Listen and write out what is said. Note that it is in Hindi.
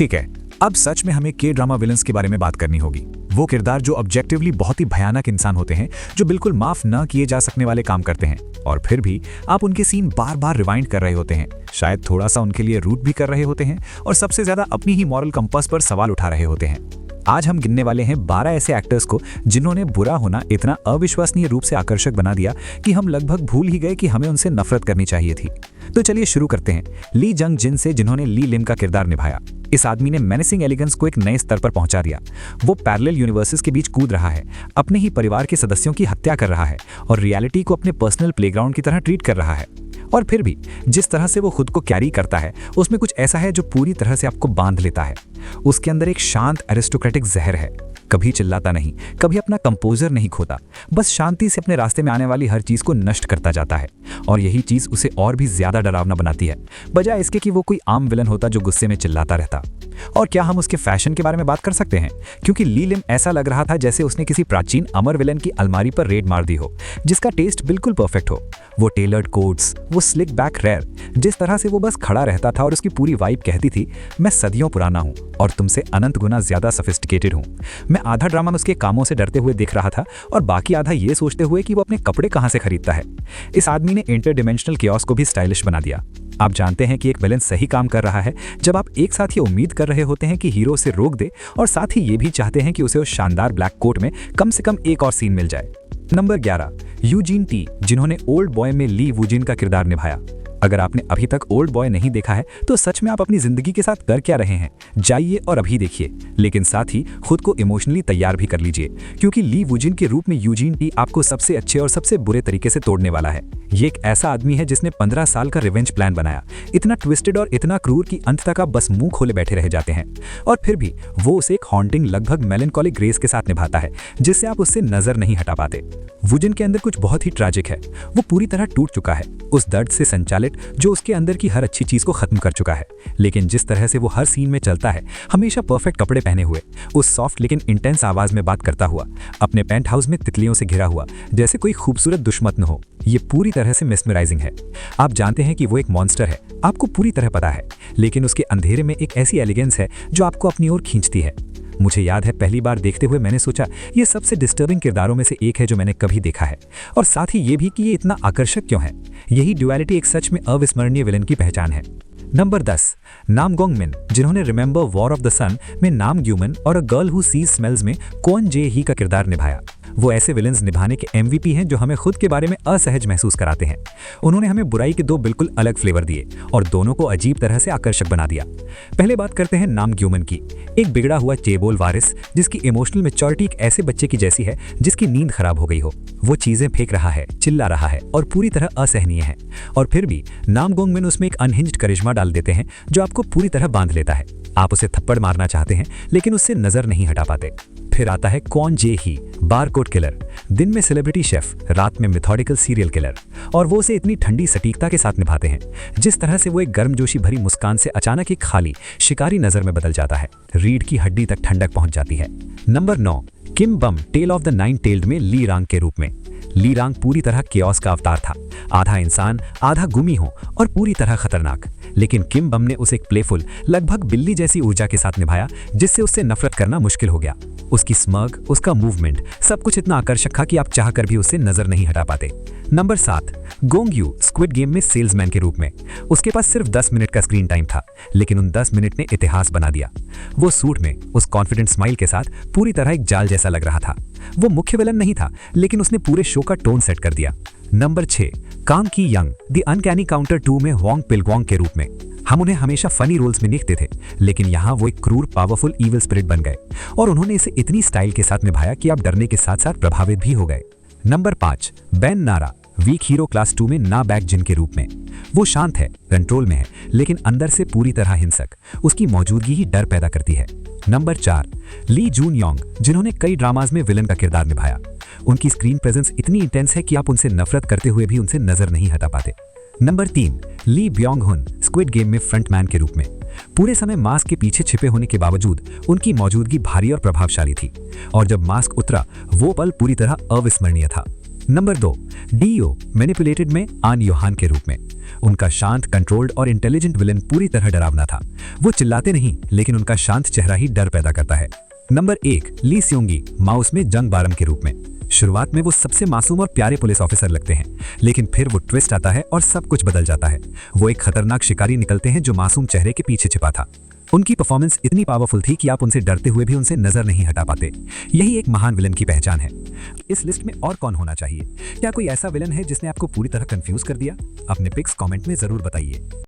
ठीक है, अब सच में हमें के ड्रामा विलन्स के बारे में बात करनी होगी। वो किरदार जो ऑब्जेक्टिवली बहुत ही भयानक इंसान होते हैं, जो बिल्कुल माफ न किए जा सकने वाले काम करते हैं, और फिर भी आप उनके सीन बार बार रिवाइंड कर रहे होते हैं, शायद थोड़ा सा उनके लिए रूट भी कर रहे होते हैं, और सबसे ज्यादा अपनी ही मॉरल कंपास पर सवाल उठा रहे होते हैं। आज हम गिनने वाले हैं 12 ऐसे एक्टर्स को जिन्होंने बुरा होना इतना अविश्वसनीय रूप से आकर्षक बना दिया कि हम लगभग भूल ही गए कि हमें उनसे नफरत करनी चाहिए थी। तो चलिए शुरू करते हैं ली जंग जिन से, जिन्होंने ली लिम का किरदार निभाया। इस आदमी ने मेनेसिंग एलिगेंस को एक नए स्तर पर पहुंचा दिया। वो पैरेलल यूनिवर्सेस के बीच कूद रहा है, अपने ही परिवार के सदस्यों की हत्या कर रहा है और रियलिटी को अपने पर्सनल प्लेग्राउंड की तरह ट्रीट कर रहा है। और फिर भी जिस तरह से वो खुद को कैरी करता है, उसमें कुछ ऐसा है जो पूरी तरह से आपको बांध लेता है। उसके अंदर एक शांत एरिस्टोक्रेटिक जहर है, कभी चिल्लाता नहीं, कभी अपना कंपोजर नहीं खोता, बस शांति से अपने रास्ते में आने वाली हर चीज को नष्ट करता जाता है। और यही चीज उसे और भी ज्यादा डरावना बनाती है, बजाय इसके कि वो कोई आम विलन होता जो गुस्से में चिल्लाता रहता। और क्या हम उसके फैशन के बारे में बात कर सकते हैं? क्योंकि ली लिम ऐसा लग रहा था जैसे उसने किसी प्राचीन अमर विलन की अलमारी पर रेड मार दी हो, जिसका टेस्ट बिल्कुल परफेक्ट हो। वो टेलर्ड कोट्स, वो स्लिक बैक रेयर, जिस तरह से वो बस खड़ा रहता था और उसकी पूरी वाइब कहती थी, मैं सदियों पुराना हूँ और तुमसे अनंत गुना ज्यादा सोफिस्टिकेटेड हूँ। मैं आधा ड्रामा में उसके कामों से डरते हुए देख रहा था और बाकी आधा ये सोचते हुए कि वो अपने कपड़े कहाँ से खरीदता है। इस आदमी ने इंटरडिमेंशनल कियोस्क को भी स्टाइलिश बना दिया। आप जानते हैं कि एक विलन सही काम कर रहा है जब आप एक साथ ये उम्मीद कर रहे होते हैं कि हीरो उसे रोक दे, और साथ ही ये भी चाहते हैं कि उसे उस शानदार ब्लैक कोट में कम से कम एक और सीन मिल जाए। नंबर 11, यूजीन टी, जिन्होंने ओल्ड बॉय में ली वुजिन का किरदार निभाया। अगर आपने अभी तक ओल्ड बॉय नहीं देखा है तो सच में आप अपनी जिंदगी के साथ कर क्या रहे हैं? जाइए और अभी देखिए, लेकिन साथ ही खुद को इमोशनली तैयार भी कर लीजिए, क्योंकि ली वुजिन के रूप में यूजीन टी आपको सबसे अच्छे और सबसे बुरे तरीके से तोड़ने वाला है। ये एक ऐसा आदमी है जिसने 15 साल का रिवेंज प्लान बनाया, इतना ट्विस्टेड और इतना क्रूर कि अंत तक आप बस मुंह खोले बैठे रह जाते हैं। और फिर भी वो उसे एक हॉन्टिंग, लगभग मेलनकॉलिक ग्रेस के साथ निभाता है, जिससे आप उससे नजर नहीं हटा पाते। वुजिन के अंदर कुछ बहुत ही ट्रैजिक है। वो पूरी तरह टूट चुका है, उस दर्द से संचालित जो उसके अंदर की हर अच्छी चीज को खत्म कर चुका है। लेकिन जिस तरह से वो हर सीन में चलता है, हमेशा परफेक्ट कपड़े पहने हुए, उस सॉफ्ट लेकिन इंटेंस आवाज में बात करता हुआ, अपने पेंट हाउस में तितलियों से घिरा हुआ, जैसे कोई खूबसूरत दुश्मन हो, ये पूरी तरह से मेस्मराइजिंग है। आप जानते हैं कि वो एक मॉन्स्टर है, आपको पूरी तरह पता है, लेकिन उसके अंधेरे में एक ऐसी एलिगेंस है जो आपको अपनी ओर खींचती है। मुझे याद है पहली बार देखते हुए मैंने सोचा ये सबसे डिस्टर्बिंग किरदारों में से एक है जो मैंने कभी देखा है, और साथ ही ये भी कि ये इतना आकर्षक क्यों है। यही ड्युअलिटी एक सच में अविस्मरणीय विलन की पहचान है। नंबर 10, नाम गोंग मिन, जिन्होंने रिमेंबर वॉर ऑफ द सन में नाम ग्यूमन और a girl who seize smells में क्वन जे ही का किरदार निभाया। वो ऐसे विलन्स निभाने के MVP हैं जो हमें खुद के बारे में असहज महसूस कराते हैं। उन्होंने हमें बुराई के दो बिल्कुल अलग फ्लेवर दिए और दोनों को अजीब तरह से आकर्षक बना दिया। पहले बात करते हैं नाम ग्यूमन की, एक बिगड़ा हुआ चेबोल वारिस जिसकी इमोशनल मैच्योरिटी एक ऐसे बच्चे की जैसी है जिसकी नींद खराब हो गई हो। वो चीजें फेंक रहा है, चिल्ला रहा है और पूरी तरह असहनीय है, और फिर भी नाम गोंग मिन उसमें एक अनहिंज्ड करिश्मा डाल देते हैं जो आपको पूरी तरह बांध लेता है। आप उसे थप्पड़ मारना चाहते हैं लेकिन उससे नजर नहीं हटा पाते। फिर आता है क्वन जे ही, बारकोड किलर, दिन में सेलिब्रिटी शेफ, रात में मेथोडिकल सीरियल किलर, और वो उसे इतनी ठंडी सटीकता के साथ निभाते हैं। जिस तरह से वो एक गर्मजोशी भरी मुस्कान से अचानक एक खाली शिकारी नजर में बदल जाता है, रीढ़ की हड्डी तक ठंडक पहुंच जाती है। Number 9, Kim Bum, tail of the nine tailed में ली रांग के रूप में। ली रांग पूरी तरह केओस का अवतार था, आधा इंसान आधा गुमी हो और पूरी तरह खतरनाक। लेकिन किम बम ने उसे एक प्लेफुल, लगभग बिल्ली जैसी ऊर्जा के साथ निभाया जिससे उससे नफरत करना मुश्किल हो गया। उसकी स्मग, उसका मूवमेंट, सब कुछ इतना आकर्षक था कि आप चाहकर भी उससे नजर नहीं हटा पाते। Number 7, gong you, squid game में सेल्समैन के रूप में। उसके पास सिर्फ 10 मिनट का स्क्रीन टाइम था, लेकिन उन 10 मिनट ने इतिहास बना दिया। वो सूट में उस कॉन्फिडेंट स्माइल के साथ पूरी तरह एक जाल जैसा लग रहा था। वो मुख्य विलन नहीं था, लेकिन उसने पूरे शो का टोन सेट कर दिया। नंबर 6, कांग की यंग, द अनकैनी काउंटर 2 में होंग पिलगोंग के रूप में। हम उन्हें हमेशा फनी रोल्स में देखते थे, लेकिन यहाँ वो एक क्रूर, पावरफुल ईविल स्पिरिट बन गए, और उन्होंने इसे इतनी स्टाइल के साथ निभाया कि आप डरने के साथ साथ प्रभावित भी हो गए। नंबर 5, बेन नारा, वीक हीरो क्लास 2 में ना बैक जिन के रूप में। वो शांत है, कंट्रोल में है, लेकिन अंदर से पूरी तरह हिंसक। उसकी मौजूदगी ही डर पैदा करती है। नंबर 4, ली जून योंग, जिन्होंने कई ड्रामाज में विलन का किरदार निभाया। उनकी स्क्रीन प्रेजेंस इतनी इंटेंस है कि आप उनसे नफरत करते हुए भी उनसे नजर नहीं हटा पाते। नंबर 3, ली ब्योंग हुन, स्क्विड गेम में फ्रंटमैन के रूप में। पूरे समय मास्क के पीछे छिपे होने के बावजूद उनकी मौजूदगी भारी और प्रभावशाली थी, और जब मास्क उतरा वो पल पूरी तरह अविस्मरणीय था। नंबर 2, डीओ, मैनिपुलेटेड में आन योहान के रूप में। उनका शांत, कंट्रोल्ड और इंटेलिजेंट विलन पूरी तरह डरावना था। वो चिल्लाते नहीं, लेकिन उनका शांत चेहरा ही डर पैदा करता है। नंबर 1, ली स्योंगी, माउस में जंग बारम के रूप में। शुरुआत में वो सबसे मासूम और प्यारे पुलिस ऑफिसर लगते हैं, लेकिन फिर वो ट्विस्ट आता है और सब कुछ बदल जाता है। वो एक खतरनाक शिकारी निकलते हैं जो मासूम चेहरे के पीछे छिपा था। उनकी परफॉर्मेंस इतनी पावरफुल थी कि आप उनसे डरते हुए भी उनसे नजर नहीं हटा पाते। यही एक महान विलन की पहचान है। इस लिस्ट में और कौन होना चाहिए? क्या कोई ऐसा विलन है जिसने आपको पूरी तरह कंफ्यूज कर दिया? अपने पिक्स कमेंट में जरूर बताइए।